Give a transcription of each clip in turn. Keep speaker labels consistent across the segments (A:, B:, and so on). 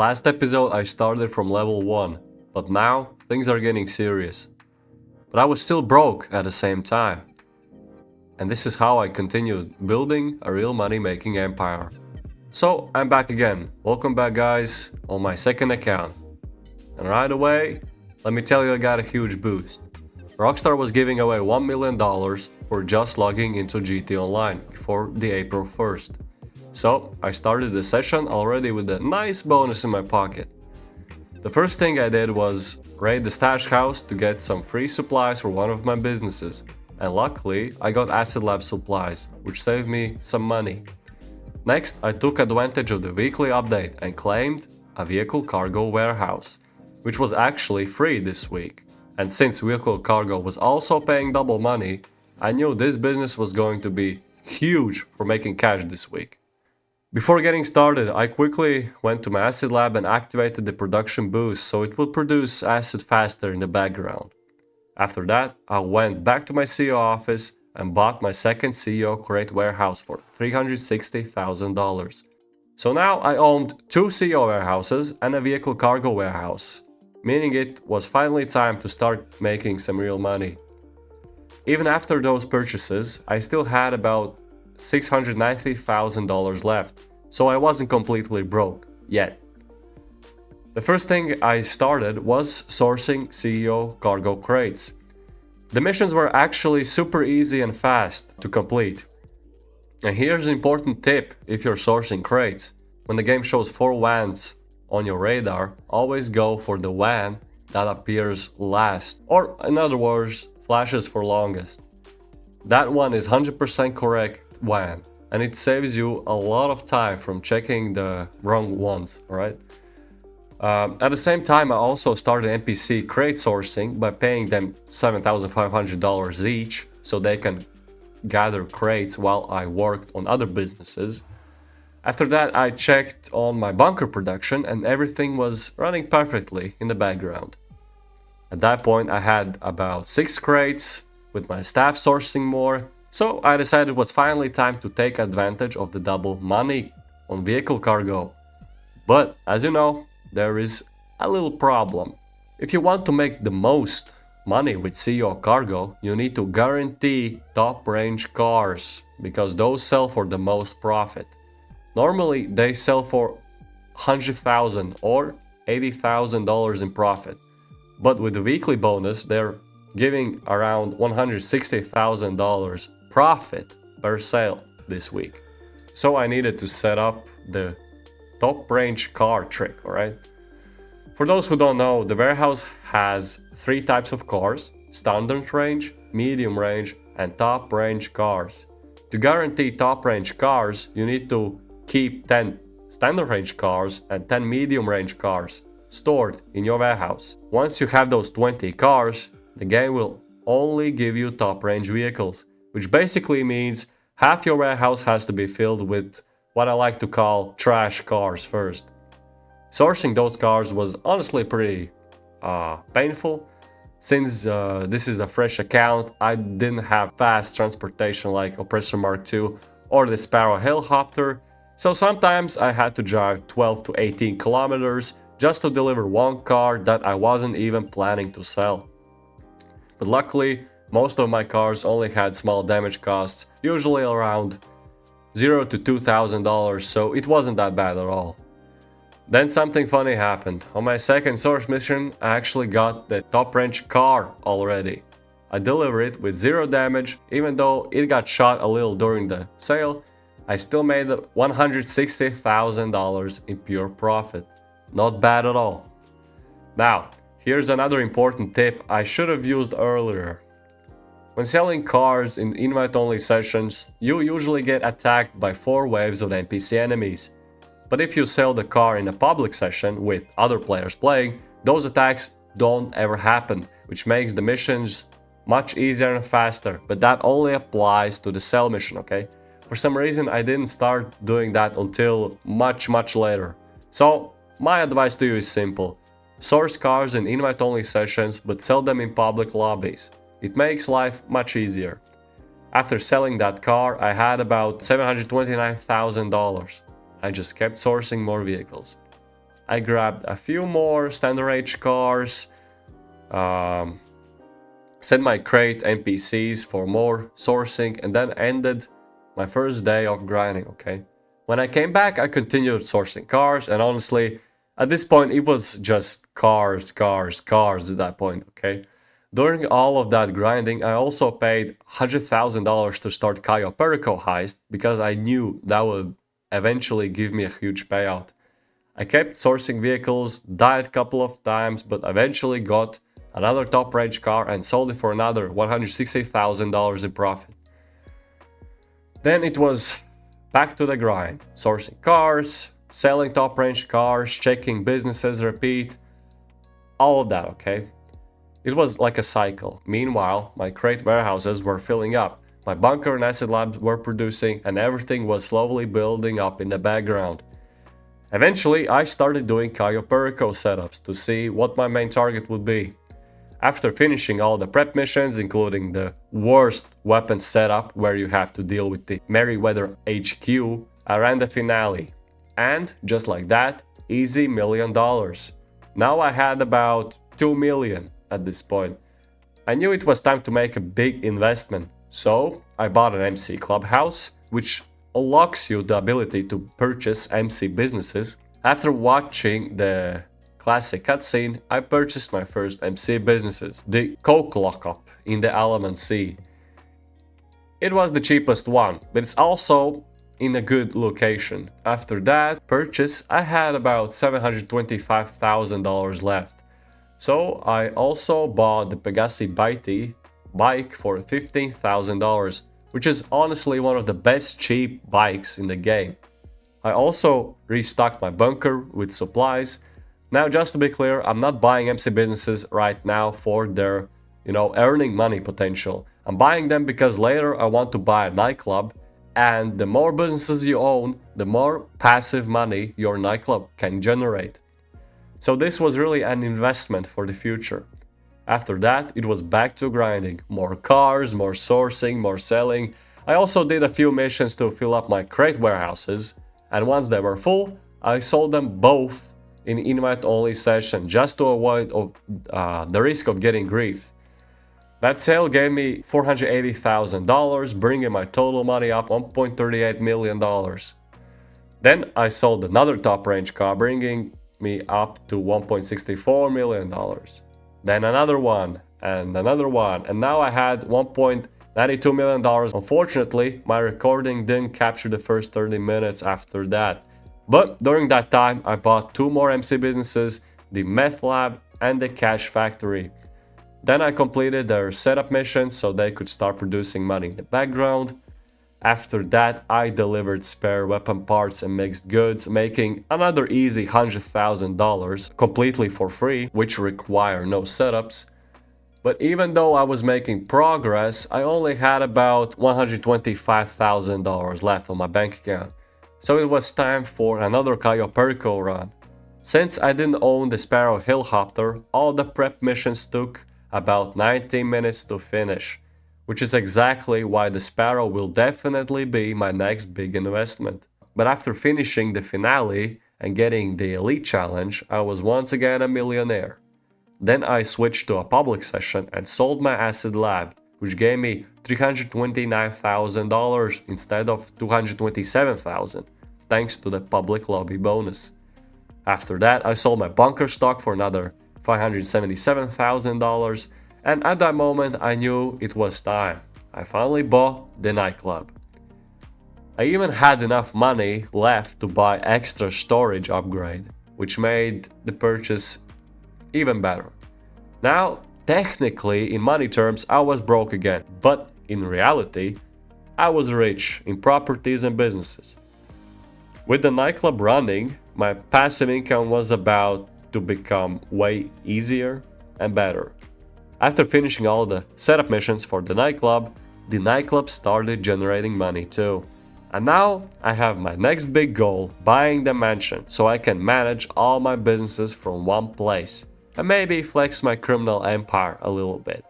A: Last episode I started from level 1, but now things are getting serious. But I was still broke at the same time. And this is how I continued building a real money making empire. So I'm back again. Welcome back guys on my second account. And right away, let me tell you I got a huge boost. Rockstar was giving away $1 million for just logging into GT Online before the April 1st. So I started the session already with a nice bonus in my pocket. The first thing I did was raid the stash house to get some free supplies for one of my businesses. And luckily I got Acid Lab supplies, which saved me some money. Next I took advantage of the weekly update and claimed a vehicle cargo warehouse, which was actually free this week. And since vehicle cargo was also paying double money, I knew this business was going to be huge for making cash this week. Before getting started, I quickly went to my Acid Lab and activated the production boost so it would produce acid faster in the background. After that, I went back to my CEO office and bought my second CEO crate warehouse for $360,000. So now I owned two CEO warehouses and a vehicle cargo warehouse, meaning it was finally time to start making some real money. Even after those purchases, I still had about $690,000 left, so I wasn't completely broke yet. The first thing I started was sourcing CEO cargo crates. The missions were actually super easy and fast to complete. And here's an important tip if you're sourcing crates. When the game shows 4 vans on your radar, always go for the van that appears last, or in other words, flashes for longest. That one is 100% correct van, and it saves you a lot of time from checking the wrong ones, alright? At the same time, I also started NPC crate sourcing by paying them $7,500 each so they can gather crates while I worked on other businesses. After that, I checked on my bunker production and everything was running perfectly in the background. At that point, I had about 6 crates with my staff sourcing more, so I decided it was finally time to take advantage of the double money on vehicle cargo. But as you know, there is a little problem. If you want to make the most money with CEO cargo, you need to guarantee top range cars, because those sell for the most profit. Normally they sell for $100,000 or $80,000 in profit, but with the weekly bonus they're giving around $160,000 profit per sale this week. So I needed to set up the top range car trick, alright? For those who don't know, the warehouse has 3 types of cars: standard range, medium range, and top range cars. To guarantee top range cars, you need to keep 10 standard range cars and 10 medium range cars stored in your warehouse. Once you have those 20 cars, the game will only give you top range vehicles, which basically means half your warehouse has to be filled with what I like to call trash cars first. Sourcing those cars was honestly pretty painful. Since this is a fresh account, I didn't have fast transportation like Oppressor Mark II or the Sparrow helicopter, so sometimes I had to drive 12 to 18 kilometers just to deliver one car that I wasn't even planning to sell. But luckily, most of my cars only had small damage costs, usually around $0 to $2,000, so it wasn't that bad at all. Then something funny happened. On my second source mission, I actually got the top range car already. I delivered it with 0 damage. Even though it got shot a little during the sale, I still made $160,000 in pure profit. Not bad at all. Now, here's another important tip I should have used earlier. When selling cars in invite-only sessions, you usually get attacked by 4 waves of NPC enemies. But if you sell the car in a public session with other players playing, those attacks don't ever happen, which makes the missions much easier and faster, but that only applies to the sell mission, okay? For some reason I didn't start doing that until much later. So my advice to you is simple. Source cars in invite-only sessions, but sell them in public lobbies. It makes life much easier. After selling that car, I had about $729,000. I just kept sourcing more vehicles. I grabbed a few more standard H cars, set my crate NPCs for more sourcing, and then ended my first day of grinding, okay? When I came back, I continued sourcing cars, and honestly, at this point, it was just cars at that point, okay? During all of that grinding, I also paid $100,000 to start Cayo Perico heist because I knew that would eventually give me a huge payout. I kept sourcing vehicles, died a couple of times, but eventually got another top range car and sold it for another $160,000 in profit. Then it was back to the grind, sourcing cars, selling top range cars, checking businesses, repeat, all of that, okay? It was like a cycle. Meanwhile, my crate warehouses were filling up, my bunker and acid labs were producing, and everything was slowly building up in the background. Eventually, I started doing Cayo Perico setups to see what my main target would be. After finishing all the prep missions, including the worst weapon setup where you have to deal with the Merryweather HQ, I ran the finale. And, just like that, easy $1 million. Now I had about $2 million at this point. I knew it was time to make a big investment, so I bought an MC Clubhouse, which unlocks you the ability to purchase MC businesses. After watching the classic cutscene, I purchased my first MC businesses, the Coke Lockup in the Element C. It was the cheapest one, but it's also in a good location. After that purchase, I had about $725,000 left. So I also bought the Pegasi Bitey bike for $15,000, which is honestly one of the best cheap bikes in the game. I also restocked my bunker with supplies. Now, just to be clear, I'm not buying MC businesses right now for their, earning money potential. I'm buying them because later I want to buy a nightclub, and the more businesses you own, the more passive money your nightclub can generate. So this was really an investment for the future. After that, it was back to grinding. More cars, more sourcing, more selling. I also did a few missions to fill up my crate warehouses, and once they were full, I sold them both in invite-only session just to avoid the risk of getting griefed. That sale gave me $480,000, bringing my total money up $1.38 million. Then I sold another top range car, bringing me up to $1.64 million. Then another one, and now I had $1.92 million. Unfortunately, my recording didn't capture the first 30 minutes after that. But during that time, I bought 2 more MC businesses, the Meth Lab and the Cash Factory. Then I completed their setup missions so they could start producing money in the background. After that, I delivered spare weapon parts and mixed goods, making another easy $100,000 completely for free, which require no setups. But even though I was making progress, I only had about $125,000 left on my bank account. So it was time for another Cayo Perico run. Since I didn't own the Sparrow Hillhopper, all the prep missions took about 19 minutes to finish, which is exactly why the Sparrow will definitely be my next big investment. But after finishing the finale and getting the Elite Challenge, I was once again a millionaire. Then I switched to a public session and sold my Acid Lab, which gave me $329,000 instead of $227,000, thanks to the public lobby bonus. After that, I sold my bunker stock for another $577,000, and at that moment I knew it was time. I finally bought the nightclub. I even had enough money left to buy extra storage upgrade, which made the purchase even better. Now, technically, in money terms, I was broke again, but in reality, I was rich in properties and businesses. With the nightclub running, my passive income was about to become way easier and better. After finishing all the setup missions for the nightclub started generating money too. And now I have my next big goal, buying the mansion, so I can manage all my businesses from one place and maybe flex my criminal empire a little bit.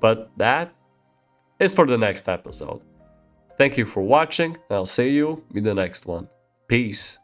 A: But that is for the next episode. Thank you for watching, and I'll see you in the next one. Peace.